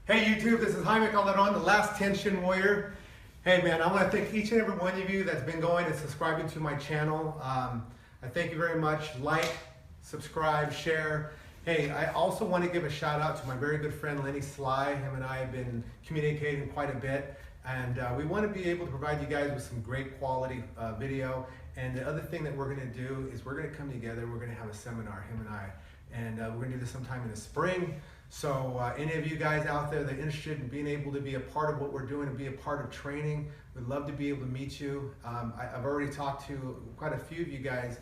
Hey YouTube, this is Jaime Calderon, the Last Tension Warrior. Hey man, I want to thank each and every one of you that's been going and subscribing to my channel. I thank you very much. Like, subscribe, share. Hey, I also want to give a shout out to my very good friend Lenny Sly. Him and I have been communicating quite a bit, and we want to be able to provide you guys with some great quality video. And the other thing that we're going to do is we're going to come together, we're going to have a seminar, him and I, and we're going to do this sometime in the spring. So any of you guys out there that are interested in being able to be a part of what we're doing and be a part of training, we'd love to be able to meet you. I've already talked to quite a few of you guys,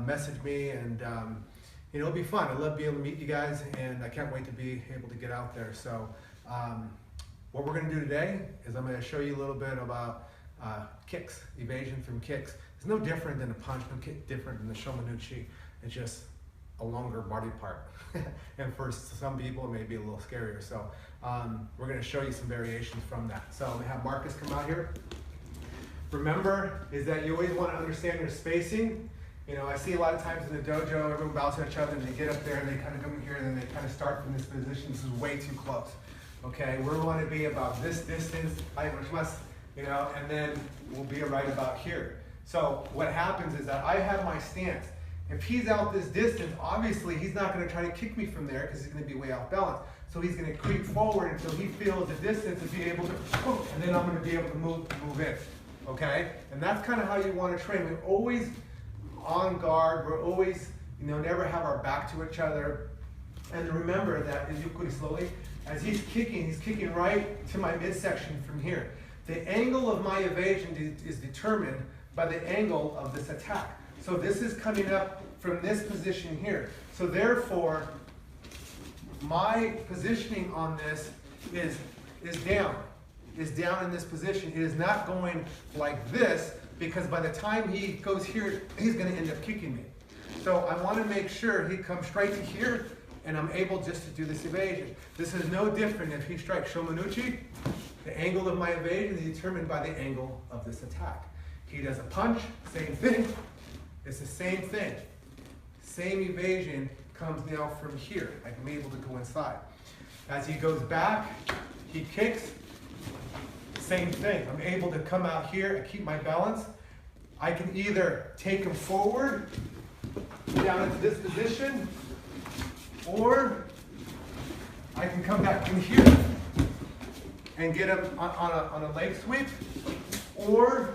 message me, and you know, it'll be fun. I'd love to be able to meet you guys, and I can't wait to be able to get out there. So what we're going to do today is I'm going to show you a little bit about kicks, evasion from kicks. It's no different than a punch, no different than the shomanuchi. It's just a longer body part. And for some people, it may be a little scarier. So we're going to show you some variations from that. So I'm going to have Marcus come out here. Remember, is that you always want to understand your spacing. You know, I see a lot of times in the dojo, everyone bows to each other and they get up there and they kind of come in here and then they kind of start from this position. This is way too close. Okay, we want to be about this distance, you know, and then we'll be right about here. So what happens is that I have my stance. If he's out this distance, obviously he's not going to try to kick me from there because he's going to be way off balance. So he's going to creep forward until he feels the distance to be able to, and then I'm going to be able to move in. Okay? And that's kind of how you want to train. We're always on guard. We're always, you know, never have our back to each other. And remember that as you put it slowly, as he's kicking right to my midsection from here. The angle of my evasion is determined by the angle of this attack. So this is coming up from this position here. So therefore, my positioning on this is down in this position. It is not going like this, because by the time he goes here, he's going to end up kicking me. So I want to make sure he comes straight to here, and I'm able just to do this evasion. This is no different if he strikes shomanuchi. The angle of my evasion is determined by the angle of this attack. He does a punch, same thing. It's the same thing. Same evasion comes now from here. I'm able to go inside. As he goes back, he kicks. Same thing. I'm able to come out here and keep my balance. I can either take him forward, down into this position, or I can come back in here and get him on a leg sweep, or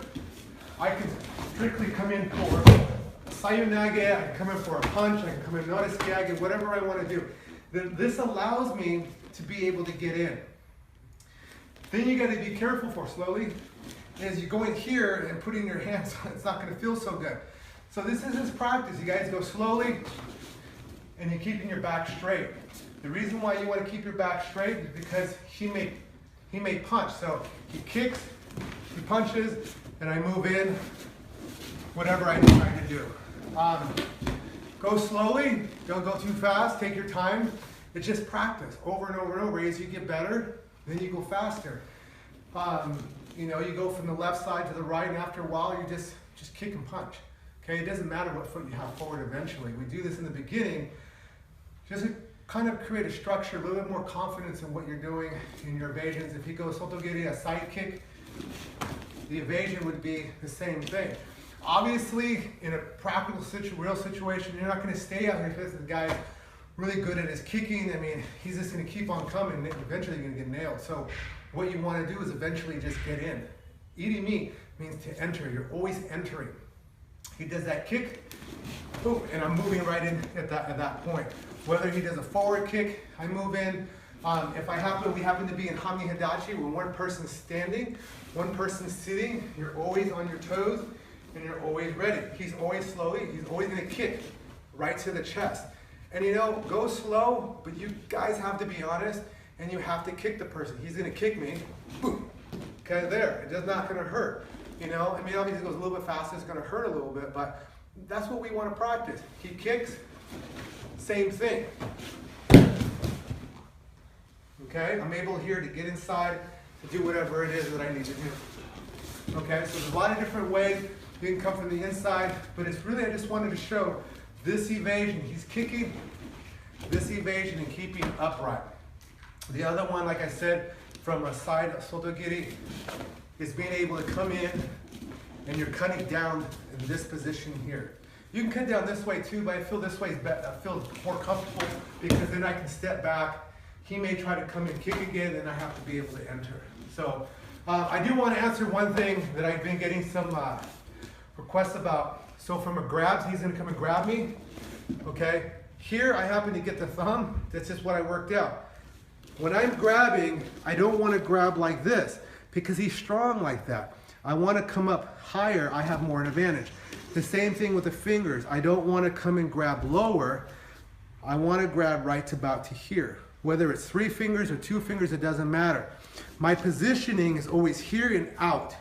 I can strictly come in for sayunage, I can come in for a punch, I can come in noriskyage, whatever I want to do. This allows me to be able to get in. Then you got to be careful for slowly, as you go in here and putting your hands on, it's not going to feel so good. So this is his practice. You guys go slowly and you're keeping your back straight. The reason why you want to keep your back straight is because he may punch. So he kicks, he punches, and I move in, whatever I'm trying to do. Go slowly, don't go too fast, take your time. It's just practice over and over and over. As you get better, then you go faster. You know, you go from the left side to the right, and after a while, you just kick and punch. Okay, it doesn't matter what foot you have forward eventually. We do this in the beginning just to kind of create a structure, a little bit more confidence in what you're doing in your evasions. If he goes sotogiri, a side kick, the evasion would be the same thing. Obviously, in a practical real situation, you're not going to stay out here because the guy's really good at his kicking. I mean, he's just going to keep on coming, and eventually you're going to get nailed. So what you want to do is eventually just get in. Irimi means to enter. You're always entering. He does that kick, boom, and I'm moving right in at that point. Whether he does a forward kick, I move in. If we happen to be in Hami Hidachi, where one person's standing, one person's sitting, you're always on your toes, and you're always ready. He's always he's always going to kick right to the chest. And you know, go slow, but you guys have to be honest, and you have to kick the person. He's going to kick me, boom, okay, there. It's just not going to hurt. You know, I mean, obviously it goes a little bit faster, it's going to hurt a little bit, but that's what we want to practice. He kicks, same thing. Okay, I'm able here to get inside to do whatever it is that I need to do. Okay, so there's a lot of different ways you can come from the inside, but it's really, I just wanted to show this evasion. He's kicking, this evasion and keeping upright. The other one, like I said, from a side sotogiri, is being able to come in and you're cutting down in this position here. You can cut down this way too, but I feel this way is better. I feel more comfortable because then I can step back. He may try to come and kick again, and I have to be able to enter. So I do want to answer one thing that I've been getting some requests about. So from a grabs, he's going to come and grab me. Okay, here I happen to get the thumb. That's just what I worked out. When I'm grabbing, I don't want to grab like this because he's strong like that. I want to come up higher. I have more an advantage. The same thing with the fingers. I don't want to come and grab lower. I want to grab right to about to here. Whether it's 3 fingers or 2 fingers, it doesn't matter. My positioning is always here and out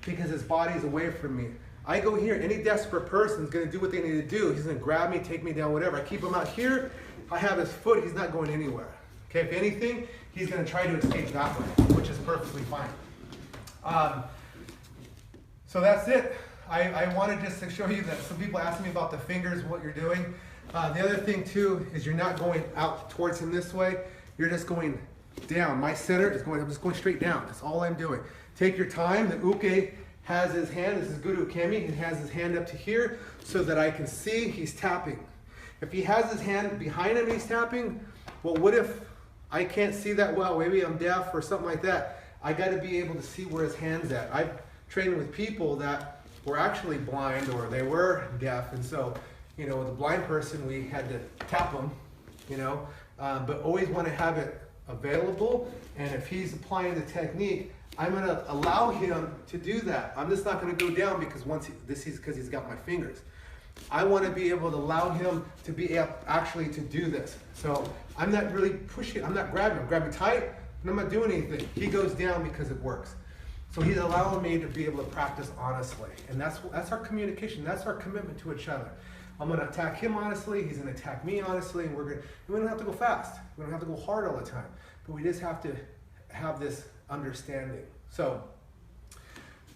because his body is away from me. I go here, any desperate person is going to do what they need to do. He's going to grab me, take me down, whatever. I keep him out here. I have his foot. He's not going anywhere. Okay, if anything, he's going to try to escape that way, which is perfectly fine. So that's it. I wanted just to show you that some people ask me about the fingers, what you're doing. The other thing too is you're not going out towards him this way. You're just going down. My center is going, I'm just going straight down. That's all I'm doing. Take your time. The uke has his hand, this is Guru Kemi, he has his hand up to here so that I can see he's tapping. If he has his hand behind him, he's tapping, well, what if I can't see that well? Maybe I'm deaf or something like that. I got to be able to see where his hand's at. I've trained with people that were actually blind or they were deaf, and so, you know, with a blind person, we had to tap them, you know, but always want to have it available. And if he's applying the technique, I'm going to allow him to do that. I'm just not going to go down because this is because he's got my fingers. I want to be able to allow him to be actually to do this. So I'm not really pushing, I'm not grabbing. I'm grabbing tight, and I'm not doing anything. He goes down because it works. So he's allowing me to be able to practice honestly. And that's our communication. That's our commitment to each other. I'm going to attack him honestly. He's going to attack me honestly. And we don't have to go fast. We don't have to go hard all the time. But we just have to have this understanding. So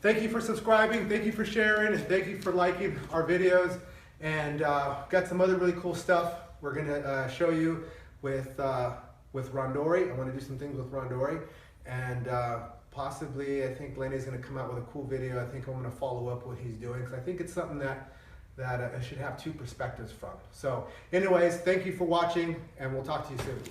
thank you for subscribing. Thank you for sharing. And thank you for liking our videos. And got some other really cool stuff we're going to show you with Randori. I want to do some things with Randori. And possibly, I think Lenny's going to come out with a cool video. I think I'm going to follow up what he's doing because I think it's something that I should have 2 perspectives from. So anyways, thank you for watching, and we'll talk to you soon.